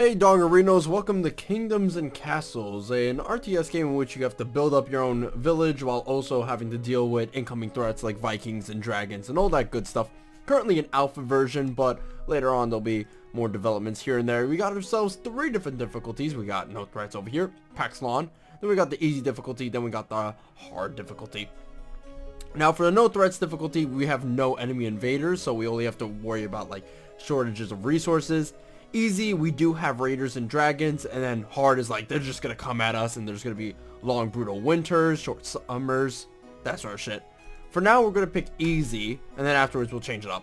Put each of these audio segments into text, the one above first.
Hey Dogarinos, welcome to Kingdoms and Castles, an RTS game in which you have to build up your own village while also having to deal with incoming threats like Vikings and dragons and all that good stuff. Currently an alpha version, but later on there'll be more developments here and there. We got ourselves 3 different difficulties. We got no threats over here, Paxlon, then we got the easy difficulty, then we got the hard difficulty. Now for the no threats difficulty, we have no enemy invaders, so we only have to worry about like shortages of resources. Easy, we do have raiders and dragons, and then hard is like they're just gonna come at us and there's gonna be long brutal winters, short summers, that sort of shit. For now we're gonna pick easy, and then afterwards we'll change it up.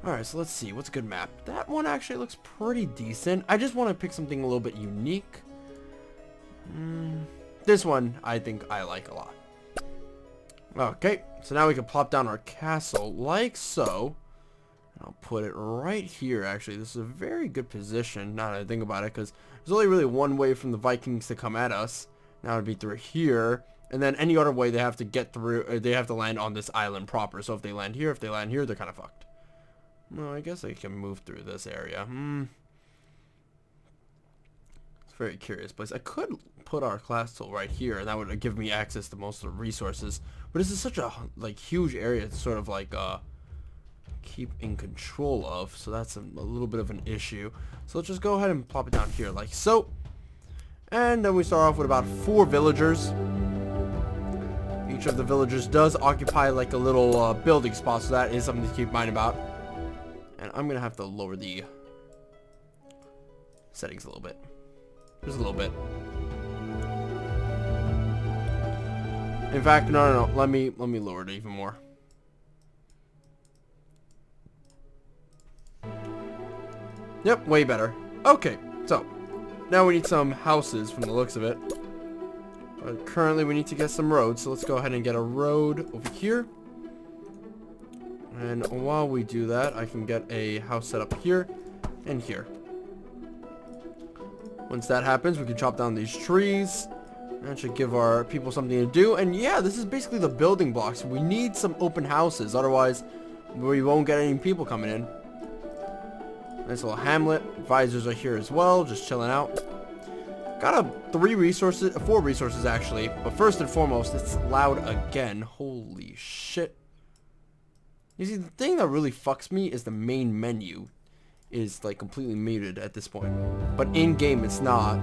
Alright, so let's see, what's a good map? That one actually looks pretty decent. I just want to pick something a little bit unique. This one I think I like a lot. Okay, so now we can plop down our castle like so. I'll put it right here. Actually, this is a very good position now that I think about it, because there's only really one way from the Vikings to come at us. Now it'd be through here, and then any other way they have to get through, or they have to land on this island proper. So if they land here, they're kind of fucked. Well, I guess I can move through this area. It's a very curious place. I could put our castle right here, and that would give me access to most of the resources. But this is such a like huge area. It's sort of like keep in control of, so that's a little bit of an issue. So let's just go ahead and plop it down here like so, and then we start off with about 4 villagers. Each of the villagers does occupy like a little building spot, so that is something to keep in mind about. And I'm gonna have to lower the settings a little bit, just a little bit. In fact, no, let me lower it even more. Yep, way better. Okay, so now we need some houses from the looks of it. Currently we need to get some roads, so let's go ahead and get a road over here. And while we do that, I can get a house set up here and here. Once that happens, we can chop down these trees. That should give our people something to do. And yeah, this is basically the building blocks. We need some open houses, otherwise we won't get any people coming in. Nice little hamlet. Advisors are here as well, just chilling out. Got 4 resources actually. But first and foremost, it's loud again. Holy shit. You see, the thing that really fucks me is the main menu is like completely muted at this point. But in game, it's not.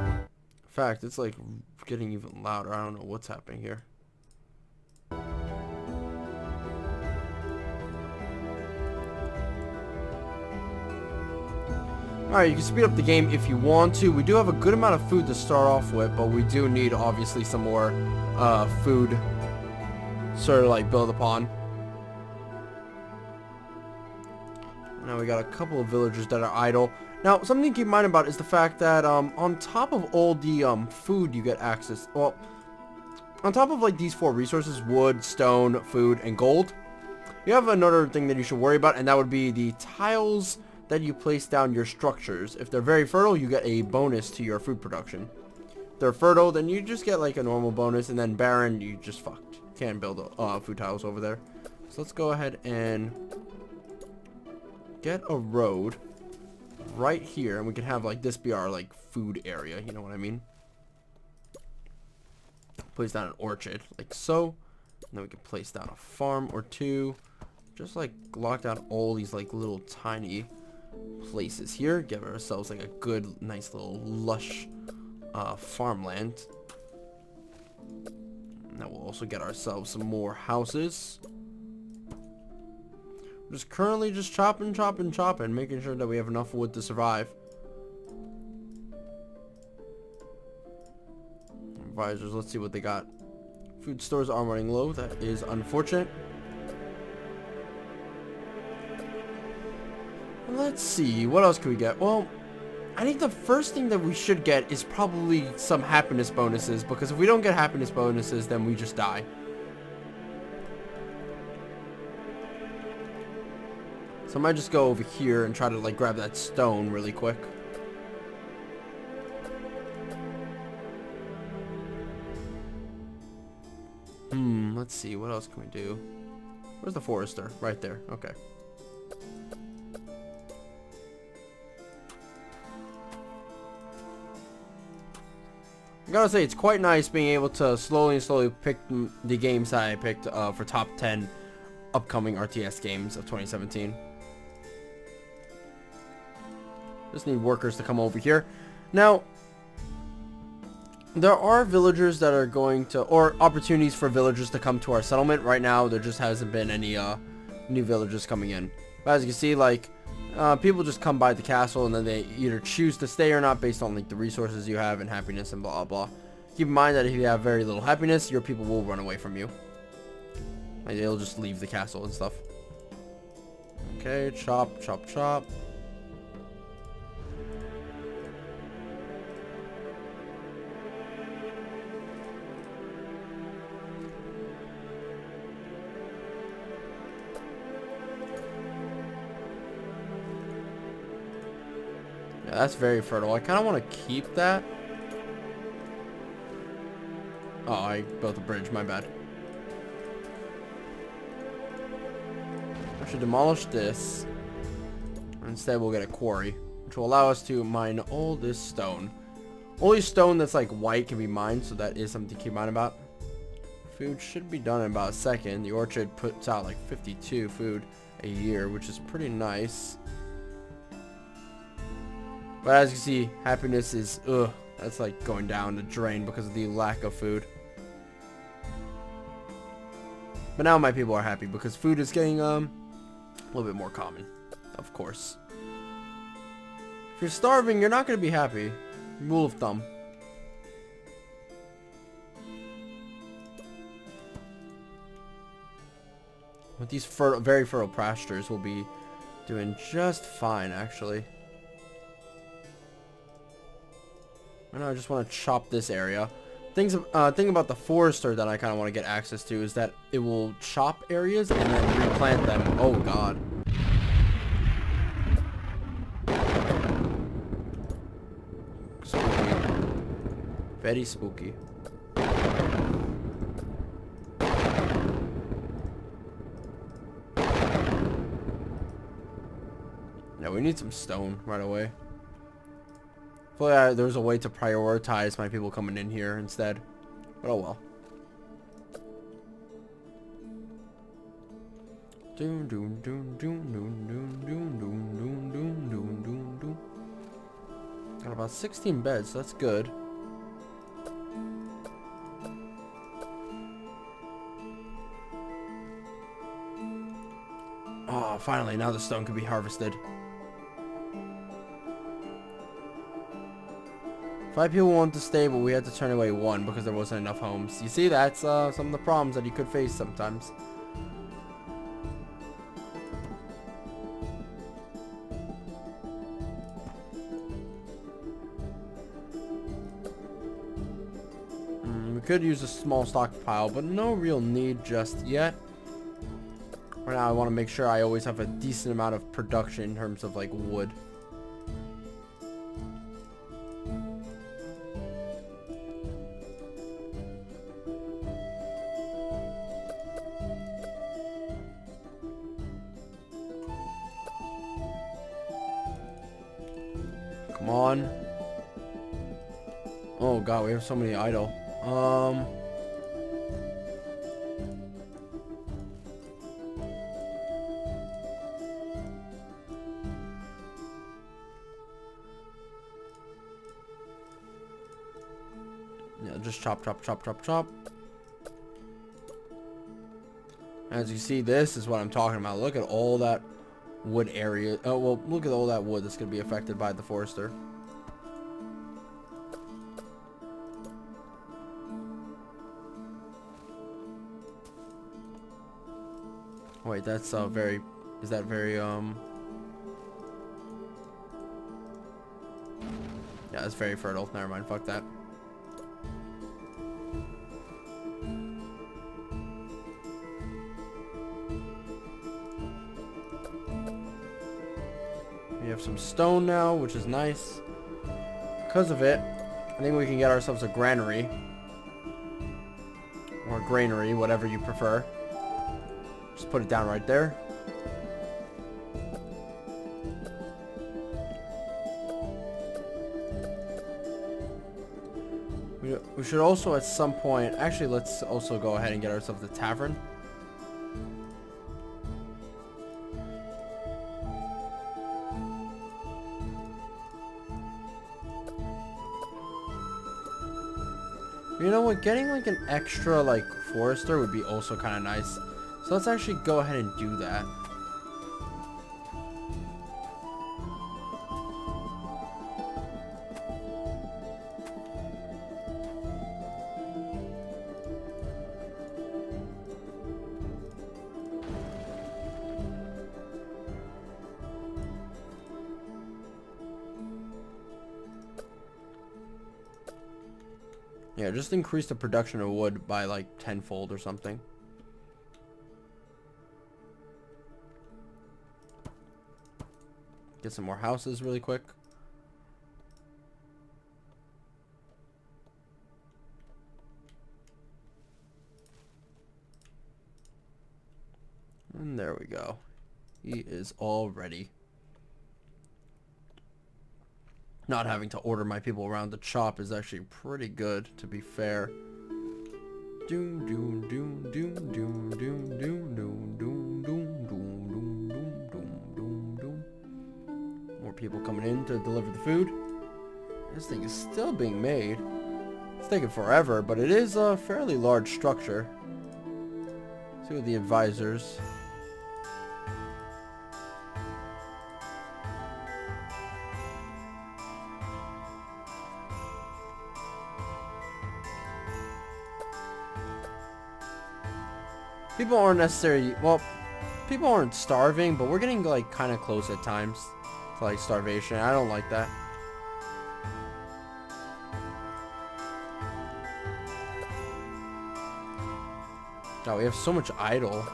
In fact, it's like getting even louder. I don't know what's happening here. Alright, you can speed up the game if you want to. We do have a good amount of food to start off with, but we do need obviously some more food sort of like build upon. Now we got a couple of villagers that are idle. Now, something to keep in mind about is the fact that on top of all the food you get access, well, on top of like these 4 resources, wood, stone, food, and gold, you have another thing that you should worry about, and that would be the tiles that you place down your structures. If they're very fertile, you get a bonus to your food production. If they're fertile, then you just get like a normal bonus, and then barren, you just fucked. Can't build food tiles over there. So let's go ahead and get a road right here, and we can have like this be our like food area, you know what I mean? Place down an orchard like so, and then we can place down a farm or 2. Just like lock down all these like little tiny places here. Give ourselves like a good nice little lush farmland. Now we'll also get ourselves some more houses. We're just currently just chopping, making sure that we have enough wood to survive. Advisors, let's see what they got. Food stores are running low. That is unfortunate. Let's see, what else can we get? Well, I think the first thing that we should get is probably some happiness bonuses, because if we don't get happiness bonuses, then we just die. So I might just go over here and try to like grab that stone really quick. Let's see, what else can we do? Where's the forester? Right there. Okay. I gotta say, it's quite nice being able to slowly pick the games that I picked for top 10 upcoming RTS games of 2017. Just need workers to come over here. Now, there are villagers that are going to, or opportunities for villagers to come to our settlement. Right now, there just hasn't been any new villagers coming in. But as you can see, like, people just come by the castle and then they either choose to stay or not based on like the resources you have and happiness and blah blah. Keep in mind that if you have very little happiness, your people will run away from you. Like, they'll just leave the castle and stuff. Okay, chop, chop, chop. Yeah, that's very fertile. I kind of want to keep that. Oh, I built a bridge. My bad. I should demolish this. Instead, we'll get a quarry, which will allow us to mine all this stone. Only stone that's like white can be mined, so that is something to keep in mind about. Food should be done in about a second. The orchard puts out like 52 food a year, which is pretty nice. But as you see, happiness is, that's like going down the drain because of the lack of food. But now my people are happy because food is getting a little bit more common, of course. If you're starving, you're not going to be happy. Rule of thumb. With these very fertile pastures, we'll be doing just fine, actually. I know I just want to chop this area. Thing about the forester that I kind of want to get access to is that it will chop areas and then replant them. Oh god. Spooky. Very spooky. Yeah, we need some stone right away. Hopefully there's a way to prioritize my people coming in here instead. But oh well. Got about 16 beds, that's good. Oh, finally, now the stone can be harvested. 5 people want to stay, but we had to turn away 1 because there wasn't enough homes. You see, that's some of the problems that you could face sometimes. We could use a small stockpile, but no real need just yet. Right now, I want to make sure I always have a decent amount of production in terms of like wood. Come on. Oh god, we have so many idle. Yeah, just chop, chop, chop, chop, chop. As you see, this is what I'm talking about. Look at all that wood area. Oh, well, look at all that wood that's going to be affected by the forester. Wait, that's very... Is that very, Yeah, that's very fertile. Never mind, fuck that. We have some stone now, which is nice. Because of it, I think we can get ourselves a granary. Or granary, whatever you prefer. Just put it down right there. We should also at some point... Actually, let's also go ahead and get ourselves a tavern. You know what? Getting like an extra like forester would be also kind of nice. So let's actually go ahead and do that. Yeah, just increase the production of wood by like tenfold or something. Get some more houses really quick. And there we go. He is all ready. Not having to order my people around the chop is actually pretty good, to be fair. Doom doom doom doom doom doom doom doom doom doom doom doom doom doom doom. More people coming in to deliver the food. This thing is still being made. It's taking forever, but it is a fairly large structure. See what the advisors. People aren't necessarily, well, people aren't starving, but we're getting like kind of close at times to like starvation. I don't like that. God, we have so much idle.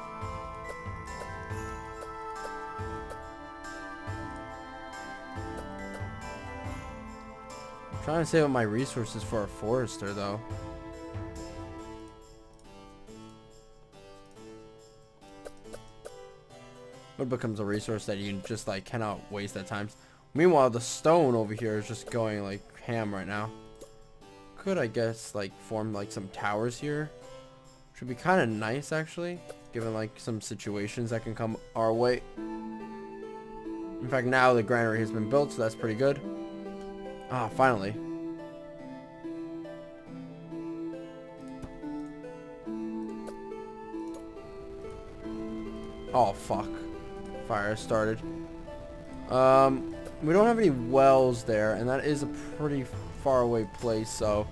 I'm trying to save up my resources for a forester though. Wood becomes a resource that you just like cannot waste at times. Meanwhile, the stone over here is just going like ham right now. Could I guess like form like some towers here? Should be kind of nice actually, given like some situations that can come our way. In fact, now the granary has been built, so that's pretty good. Ah, finally. Oh fuck. Fire started. We don't have any wells there, and that is a pretty far away place, so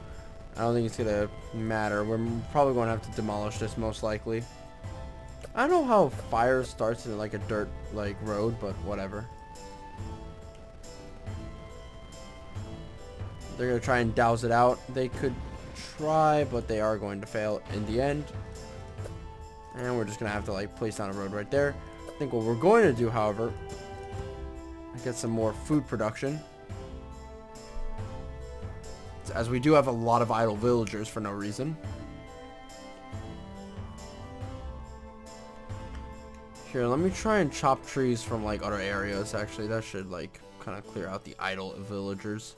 I don't think it's gonna matter. We're probably gonna have to demolish this most likely. I don't know how fire starts in like a dirt like road, but whatever. They're gonna try and douse it out. They could try, but they are going to fail in the end. And we're just gonna have to like place down a road right there. I think what we're going to do, however, is get some more food production, as we do have a lot of idle villagers for no reason. Here, let me try and chop trees from like other areas. Actually, that should like kind of clear out the idle villagers.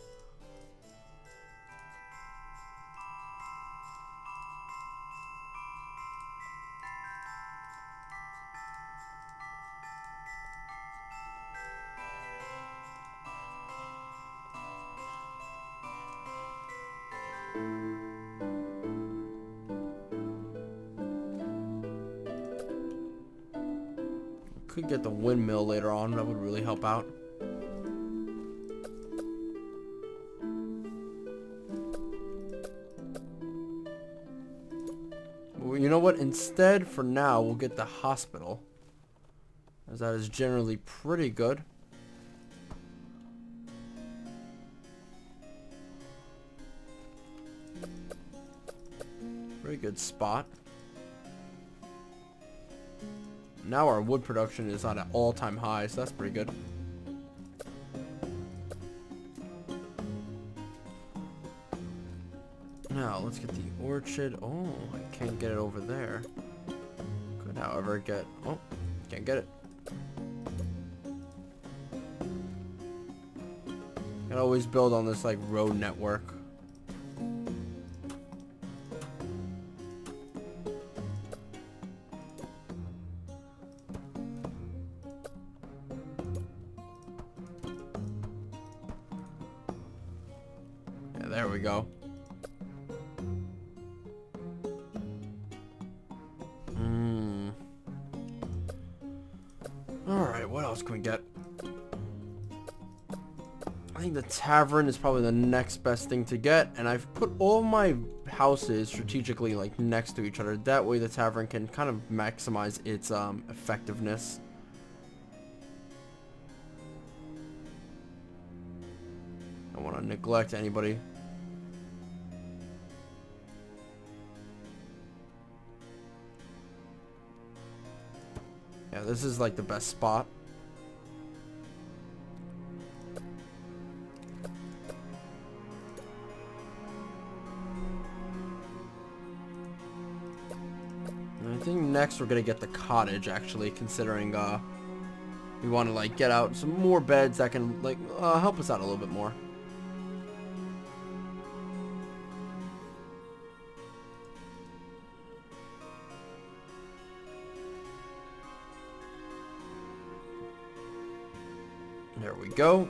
Could get the windmill later on. That would really help out. Well, you know what? Instead, for now, we'll get the hospital, as that is generally pretty good. Very good spot. Now our wood production is on an all-time high, so that's pretty good. Now, let's get the orchard. Oh, I can't get it over there. Could, however, get... Oh, can't get it. Gotta always build on this, like, road network. There we go. Alright, what else can we get? I think the tavern is probably the next best thing to get, and I've put all my houses strategically like next to each other. That way the tavern can kind of maximize its effectiveness. I don't want to neglect anybody. Yeah, this is like the best spot. And I think next we're gonna get the cottage, actually, considering we want to like get out some more beds that can like help us out a little bit more. There we go.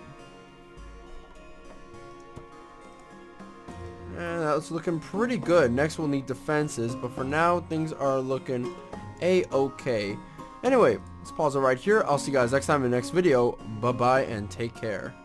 And that's looking pretty good. Next we'll need defenses, but for now things are looking a-okay. Anyway, let's pause it right here. I'll see you guys next time in the next video. Bye bye and take care.